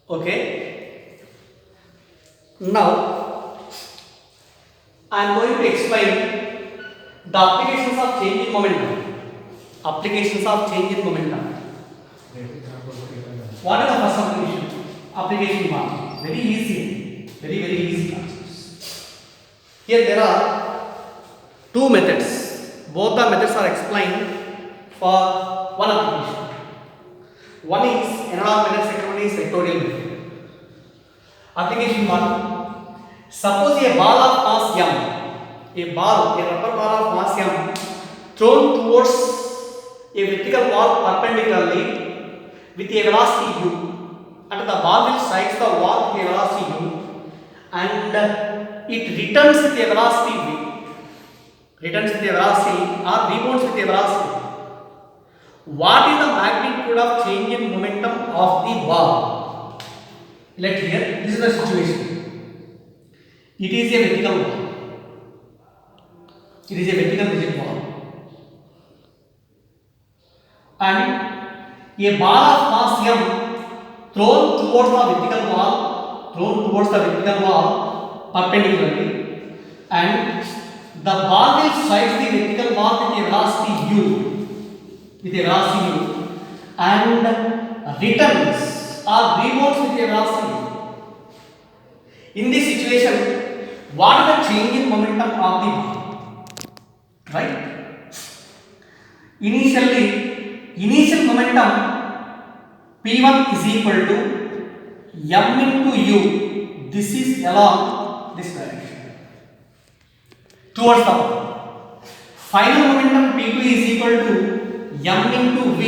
Okay. Now I am going to explain the applications of change in momentum. Applications of change in momentum. What is the first application? Application one. Very easy. Very easy concepts. Here there are two methods. Both the methods are explained for one application. One is analog method, second one is vectorial method. Application one. Suppose a ball of mass m, a rubber ball of mass m, thrown towards a vertical wall perpendicularly with a velocity u, and the ball will strike the wall with a velocity u, and it returns with a velocity v, or rebounds with a velocity. What is the magnitude of change in momentum of the ball? Let here, this is the situation. It is a vertical ball. It is a vertical rigid ball. And a ball of mass m thrown towards the vertical wall perpendicularly, and the ball will strike the vertical wall with a velocity u, and returns or rebounds with a velocity u. In this situation, what is the change in momentum of the ball? Right? Initial momentum P1 is equal to m into u. This is along this direction towards the ball. Final momentum P2 is equal to m into v.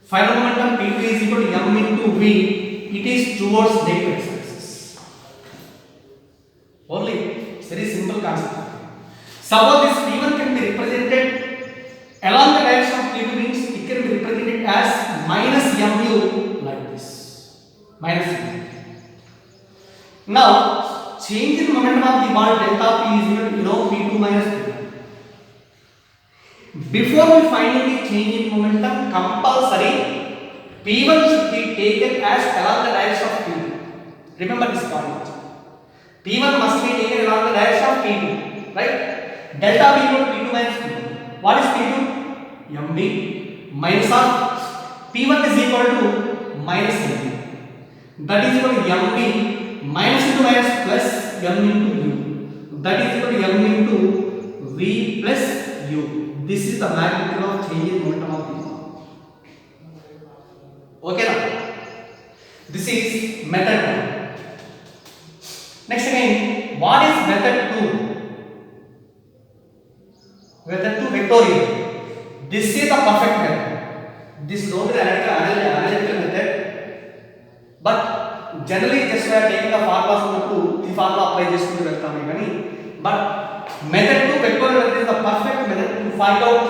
Final momentum P2 is equal to m into v. It is towards negative x-axis. Only it's very simple concept. Suppose this P1 can be represented along the direction of P2, means it can be represented as minus mu like this. Minus mu. Now, change in momentum of the ball delta P is equal to P2 minus P1. Before we finally change in momentum, compulsory P1 should be taken as along the direction of P2. Remember this point. P1 must be taken along the direction of P2, right? Delta P equal to P2 minus P1. What is P2? mb minus of P1 is equal to minus mb. That is equal to mb minus into minus plus m into u. That is equal to m into v plus u. This is the magnitude of change in momentum of the ball. Okay now? This is method 1. Next again, what is method 2? Method 2 vectorial. This is the perfect method. This is not an analytical method. But generally just we are taking the formula from the 2, the formula apply just to the but method 2 vectorial method is the perfect method to find out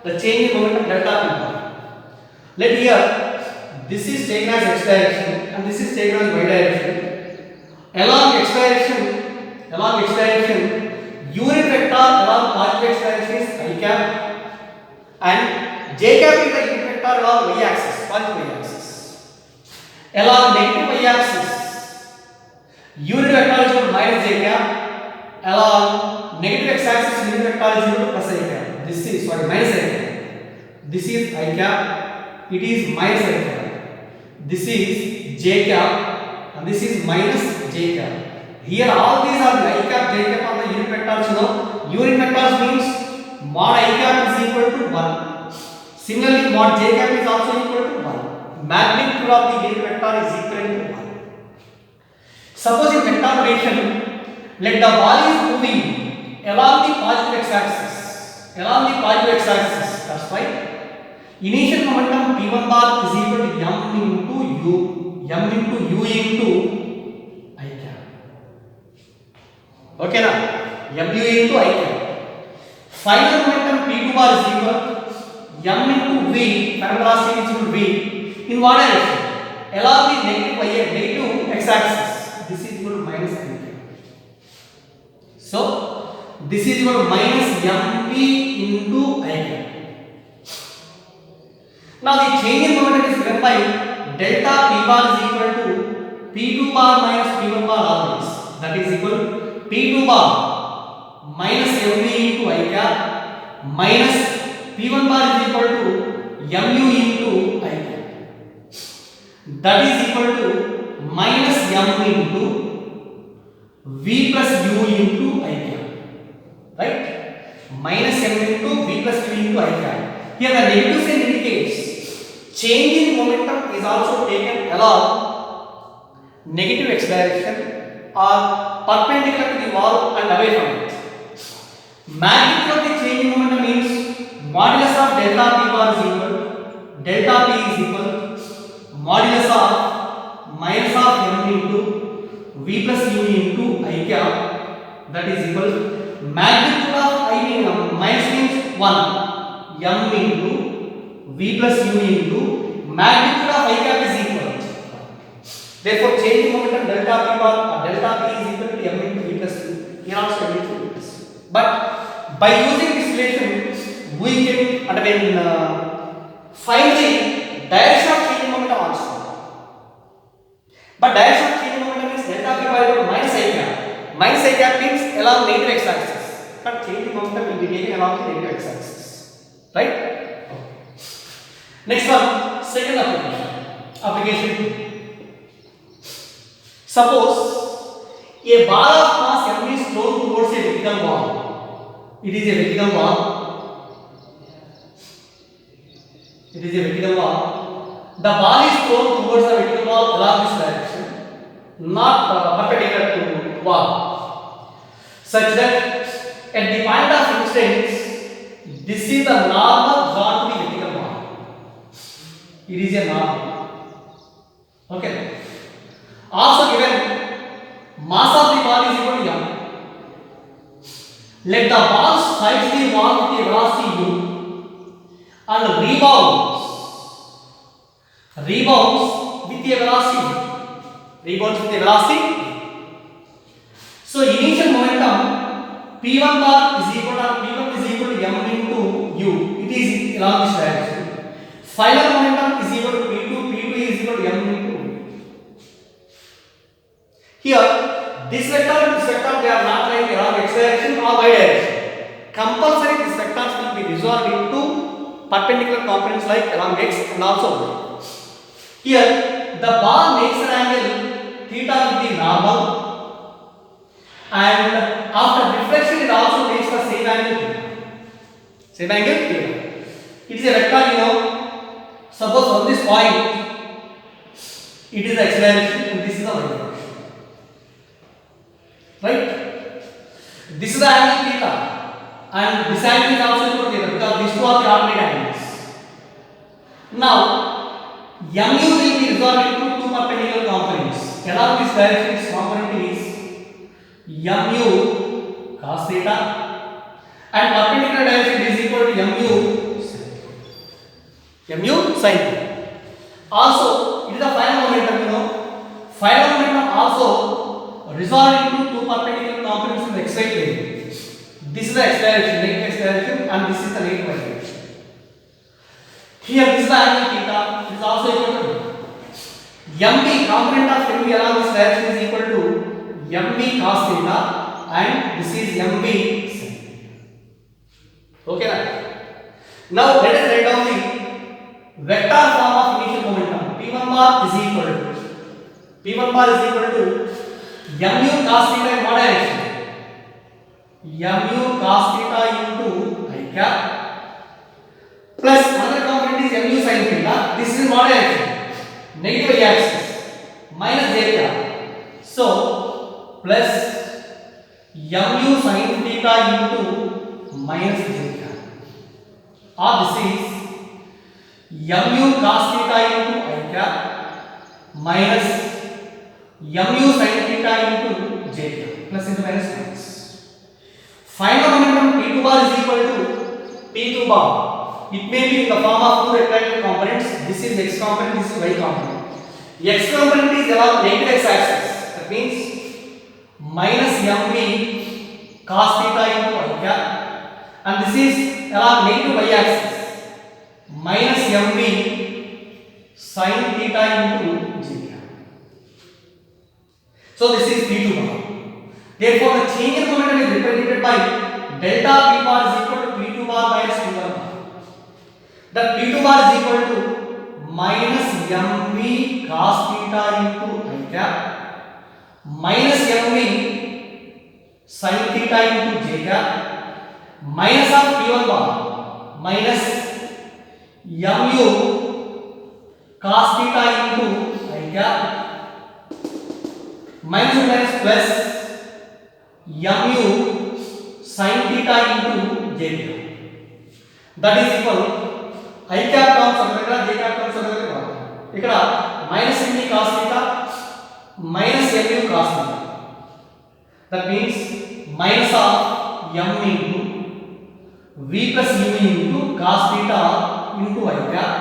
the change in momentum delta P1. Let here, this is taken as x direction and this is taken as y direction. Along x direction, unit vector along positive x direction is I cap, and j cap is the unit vector along y axis, positive y axis. Along negative y axis, unit vector is equal to minus j cap. Along negative x axis, unit vector is equal to plus I cap. This is minus I cap. This is I cap. It is minus I cap. This is j cap, and this is minus j cap. Here all these are the I cap, j cap are the unit vectors. Unit vectors means mod I cap is equal to 1. Similarly, mod j cap is also equal to 1. Magnitude of the unit vector is equal to 1. Suppose in vector notation, let the ball is moving along the positive x-axis. That's why initial momentum P1 bar is equal to m into u into I cap. Okay now, mu into I cap. Final momentum P2 bar is equal to m into v. Final velocity is equal to v. In what direction? Along the negative x-axis. This is equal to minus I cap. So, this is equal to minus mp into I cap. Now, the change in momentum is given by delta P bar is equal to P2 bar minus P1 bar always. That is equal to P2 bar minus MV into I cap minus P1 bar is equal to MU into I cap. That is equal to minus M into V plus U into I cap. Right? Minus M into V plus U into I cap. Here the negative sign indicates change in momentum is also taken along negative x direction or perpendicular to the wall and away from it. Magnitude of the change in momentum means modulus of delta P bar is equal, delta P is equal modulus of minus of M into V plus U into I cap, that is equal magnitude of I mean minus means 1 M into V plus U into magnitude of I cap is equal. Therefore, change in momentum delta P bar delta P is equal to M into V plus U. Here also M into V plus U. But by using this relation, we can find the direction of change in momentum also. But direction of change in momentum is delta P bar equal to minus I cap. Minus I cap means along negative x axis. But change in momentum will be taken along the negative x axis. Right? Next one, second application. Application 2. Suppose a bar of mass M is thrown towards a vertical wall. It is a vertical wall. It is a vertical wall. The ball is thrown towards the vertical wall along this direction, not perpendicular to wall, such that at the point of instance, this is the normal drawn to the vertical wall. It is a normal. Okay. Also given mass of the ball is equal to M. Let the ball strike the wall with a velocity U and rebounds with a velocity So initial momentum P1 bar is equal to M into U. It is along this direction. Final momentum is equal to P2 is equal to M into U. Here, this vector and this vector, they are not lying along x direction or y direction. Compulsory these vectors will be resolved into perpendicular components like along x and also y. Here, the ball makes an angle theta with the normal, and after reflection it also makes the same angle theta. It is a vector, suppose on this point, it is the x direction and this is the y direction. Right? This is the angle theta and this angle is also equal to theta because these two are the alternate angles. Now, MU will be resolved into two perpendicular components. Along this direction, this component is MU cos theta and perpendicular direction is equal to MU sin theta. Also, it is the final momentum, Final momentum also resolved into two perpendicular components in the xy plane. This is the x direction, negative x direction, and this is the negative y direction. Here, this is the angle theta. It is also equal to MV, component of MV along this direction is equal to MV cos theta, and this is MV sin theta. Okay, now let us write down the vector form of initial momentum. P1 bar is equal to MU cos theta in what direction? MU cos theta into I cap plus another component is MU sin theta. This is what direction? Negative y axis minus j cap. So plus MU sin theta into minus j cap. Or this is MU cos theta into I cap minus MU sin theta into j cap plus into minus minus. Final momentum P2 bar is equal to P2 bar. It may be in the form of two rectangular components. This is x component, this is y component. X component is along negative x axis. That means minus MV cos theta into I cap, and this is along negative y axis minus MV sin theta into j cap. So this is P2 bar. Therefore the change in momentum is represented by delta P bar is equal to P2 bar minus P1 bar. That P2 bar is equal to minus mv cos theta into I cap minus mv sin theta into j cap minus of P1 bar minus mu cos theta into I cap minus plus mu sin theta into j cap. That is equal I cap terms అక్కడ j cap terms అక్కడ ఇక్కడ minus mv cos theta minus mu cos theta. That means minus of m into v plus u into cos theta into I cap,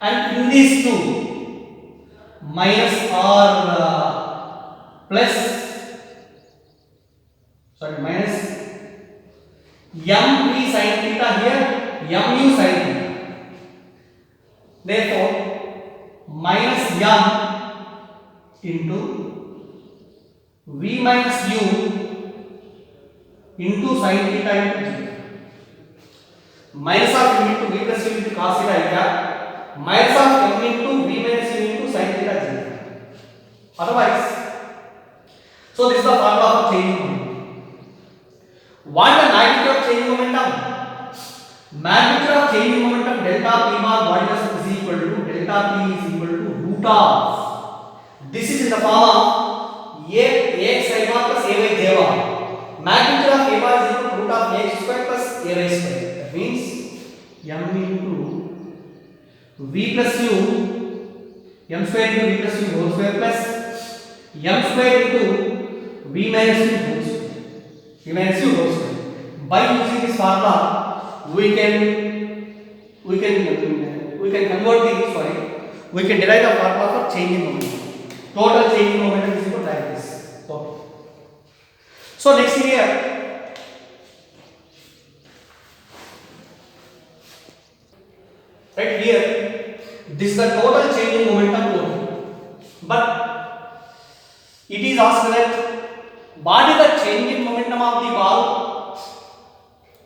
and in these two minus or plus minus mv sin theta here mu sin theta. Therefore minus m into v minus u into sin theta into j. Minus of m into v plus u into cos theta I cap minus of m into v minus u into sin theta j. Otherwise, so this is the formula of changing momentum. What is the magnitude of changing momentum? Magnitude of changing momentum delta p bar body mass is equal to delta p is equal to root of. This is in the form of a x I bar plus a y j bar. Magnitude of a bar is equal to root of x square plus a y square. That means m into v plus u m square into v plus u whole square plus m square into v minus u whole square. V minus u whole square. By using this formula, we can convert the we can derive the formula for changing momentum. Total changing momentum is equal to like this. Okay. So next here, right here, this is the total changing momentum only. But it is asked that what is the changing momentum of the ball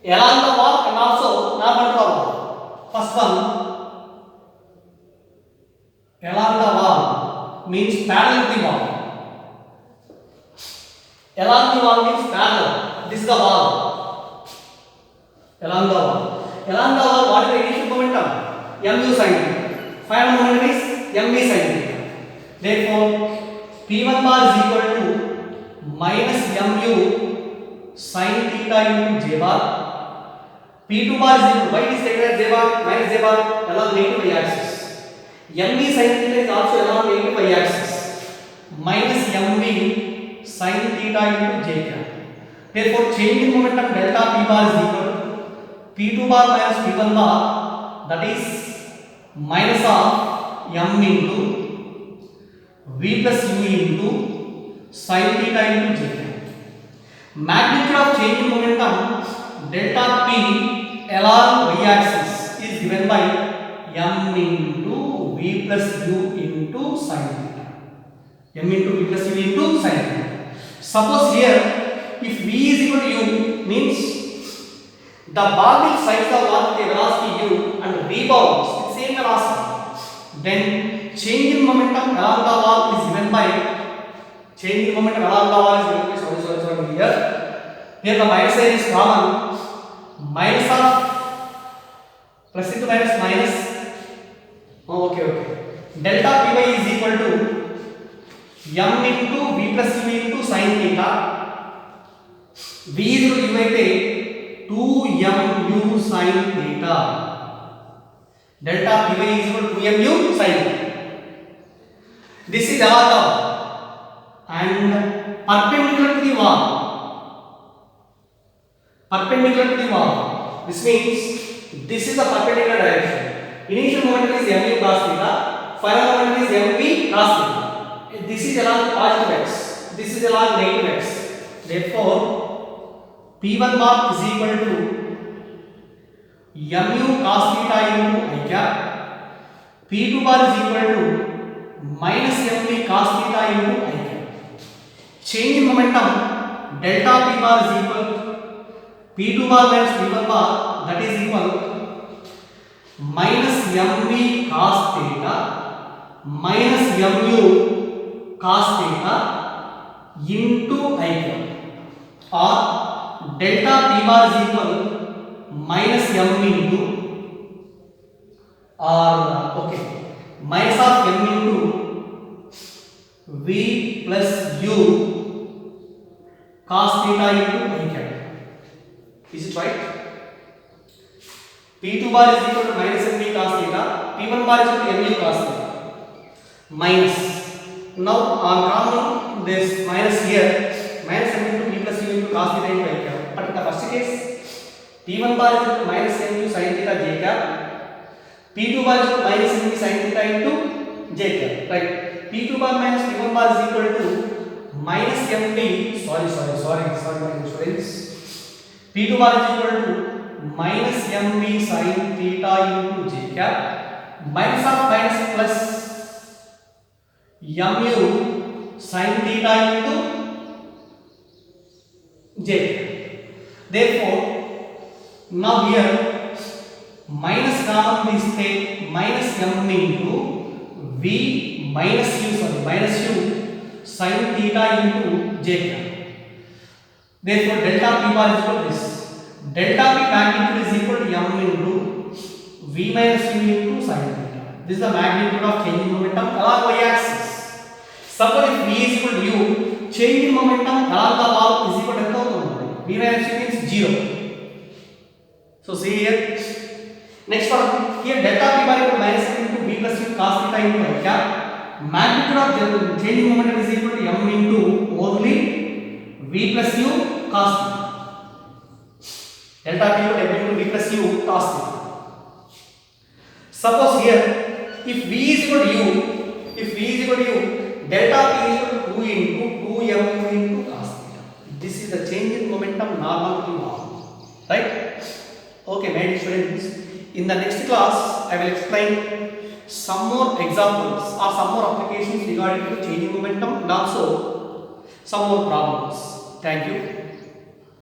along the wall and also normal to the wall. First one, along the wall means parallel to the wall. Along the wall means parallel. This is the wall. Along the wall. Along the wall, what is the initial momentum? mu sin theta. Final momentum is mv sin theta. Therefore, P1 bar is equal to minus mu sin theta into j bar. P2 bar is equal to, why it is taken as j bar minus j bar along negative y axis. mv sin theta is also along negative y axis minus mv sin theta into j cap. Therefore, changing momentum delta p bar is equal to P2 bar minus P1 bar, that is minus of m into v plus u into sin theta into j cap. Magnitude of changing momentum delta p along y axis is given by m into v plus u into sin theta. M into v plus u into sin theta. Suppose here, if v is equal to u, means the ball will strike the wall with a velocity u and rebounds with same velocity. Then changing momentum along the wall is given by here. Here the minus sign is common. Minus of plus into minus. Oh, okay. Delta py is equal to m into v plus u into sin theta. V is equal to u అయితే 2mu sin theta. Delta py is equal to 2mu sin theta. This is along the wall and perpendicular to the wall. Perpendicular to the wall. This means this is the perpendicular direction. Initial momentum is mv cos theta. Final momentum is mv cos theta. This is along positive x. This is along negative x. Therefore, P1 bar is equal to mu cos theta into I cap P2 bar is equal to minus mv cos theta into I cap. Change in momentum delta P bar is equal P2 bar minus P1 bar, that is equal minus mv cos theta minus mu cos theta into I cap, or delta P bar is equal minus m into, or okay, minus of m into v plus u cos theta into I cap. Is it right? P2 bar is equal to minus mv cos theta, P1 bar is equal to mu cos theta, minus. Now on common this minus here, minus m into v plus u into cos theta into I cap. But in the first case, P1 bar is equal to minus mu sin theta j cap, P2 bar is equal to minus mu sin theta into j cap. Right? P2 bar minus P1 bar is equal to minus mv. Sorry, my students. P2 bar is equal to minus mv sin theta into j cap, minus of minus plus mu sin theta into j cap. Therefore, now here minus common is take minus m into v minus u sin theta into j cap. Therefore, delta P bar is equal to this. Delta P magnitude is equal to m into v minus u into sin theta. This is the magnitude of changing momentum along y axis. Suppose if v is equal to u, changing momentum along the wall is equal to v minus u means 0. So see here. Next one, here delta P bar equal to minus m into v plus u cos theta into I cap. Magnitude of changing momentum is equal to m into only v plus u cos theta. Delta P equal to m into v plus u cos theta. Suppose here, if v is equal to u, delta P is equal to 2 into 2m into cos theta. This is the change in momentum normal to normal. Right? Okay, my dear students. In the next class, I will explain some more examples or some more applications regarding to changing momentum and also some more problems. Thank you.